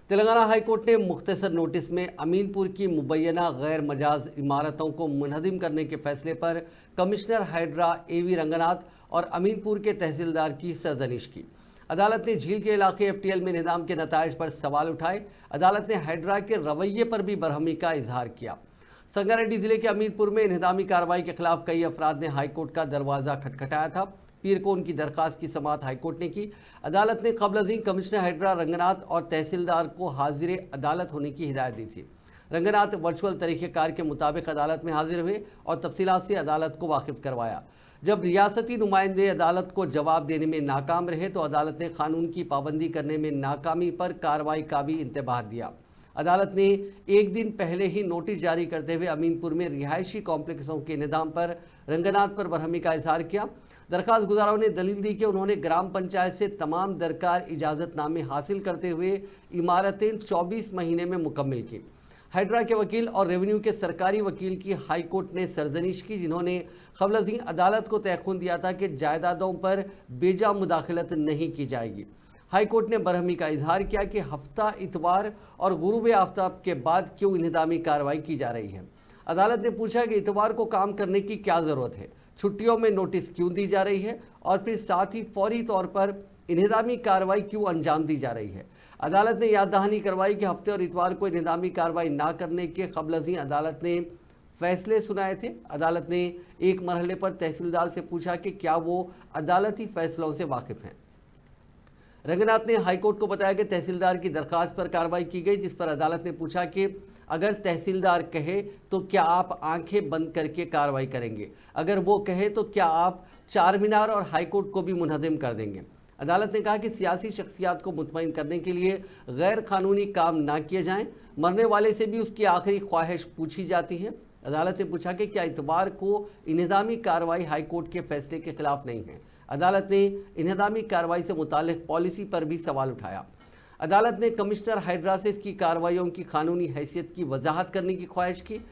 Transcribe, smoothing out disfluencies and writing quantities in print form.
Telangana high court ने मुख्तसर notice में अमीनपुर की मुबैना गैर मजाज इमारतों को मुनहदिम करने के फैसले पर कमिश्नर हाइड्रा एवी रंगनाथ और अमीनपुर के तहसीलदार की सरजनिश की। अदालत ने झील के इलाके एफटीएल में निज़ाम के नताइज पर सवाल उठाए। अदालत ने हाइड्रा के रवैये पर भी बरहमी का इजहार किया। संगारेड्डी जिले के अमीनपुर में इंहदामी कार्रवाई के खिलाफ कई अफराद ने हाईकोर्ट का दरवाज़ा खटखटाया था। पीर को उनकी दरखास्त की समाअत हाईकोर्ट ने की। अदालत ने क़ब्ल अज़ीं कमिश्नर हाइड्रा रंगनाथ और तहसीलदार को हाजिर अदालत होने की हिदायत दी थी। रंगनाथ वर्चुअल तरीक़ेकार के मुताबिक अदालत में हाजिर हुए और तफसीलात से अदालत को वाकिफ़ करवाया। जब रियासती नुमाइंदे अदालत को जवाब देने में नाकाम रहे तो अदालत ने कानून की पाबंदी करने में नाकामी पर कार्रवाई का भी इंतबाह दिया। अदालत ने एक दिन पहले ही नोटिस जारी करते हुए अमीनपुर में रिहायशी कॉम्प्लेक्सों के निज़ाम पर रंगनाथ पर बरहमी का इजहार किया। दरखास्त गुजारों ने दलील दी कि उन्होंने ग्राम पंचायत से तमाम दरकार इजाज़तनामे हासिल करते हुए इमारतें 24 महीने में मुकम्मल की। हाइड्रा के वकील और रेवेन्यू के सरकारी वकील की हाई कोर्ट ने सरजनिश की, जिन्होंने क़ब्ल अज़ीं अदालत को तयख़ुन दिया था कि जायदादों पर बेजा मुदाखलत नहीं की जाएगी। हाई कोर्ट ने बरहमी का इजहार किया कि हफ्ता इतवार और गुरूब आफ्ताब के बाद क्यों इंहदामी कार्रवाई की जा रही है। अदालत ने पूछा कि इतवार को काम करने की क्या ज़रूरत है, छुट्टियों में नोटिस क्यों दी जा रही है और फिर साथ ही फौरी तौर पर इंहदामी कार्रवाई क्यों अंजाम दी जा रही है। अदालत ने याद दहानी करवाई कि हफ्ते और इतवार को इंहदामी कार्रवाई ना करने के क़ब्ल अज़ीं अदालत ने फैसले सुनाए थे। अदालत ने एक मरहले पर तहसीलदार से पूछा कि क्या वो अदालती फैसलों से वाकिफ़ हैं। रंगनाथ ने हाईकोर्ट को बताया कि तहसीलदार की दरखास्त पर कार्रवाई की गई, जिस पर अदालत ने पूछा कि अगर तहसीलदार कहे तो क्या आप आंखें बंद करके कार्रवाई करेंगे, अगर वो कहे तो क्या आप चार मीनार और हाईकोर्ट को भी मुनहदिम कर देंगे। अदालत ने कहा कि सियासी शख्सियात को मुतमईन करने के लिए गैर कानूनी काम ना किए जाएं, मरने वाले से भी उसकी आखिरी ख्वाहिश पूछी जाती है। अदालत ने पूछा कि क्या इतवार को इंहदामी कार्रवाई हाईकोर्ट के फैसले के खिलाफ नहीं है। अदालत ने इंहदामी कार्रवाई से मुताल्लिक़ पॉलिसी पर भी सवाल उठाया। अदालत ने कमिश्नर हाइड्रा से इसकी कार्रवाइयों की कानूनी हैसियत की वजाहत करने की ख्वाहिश की।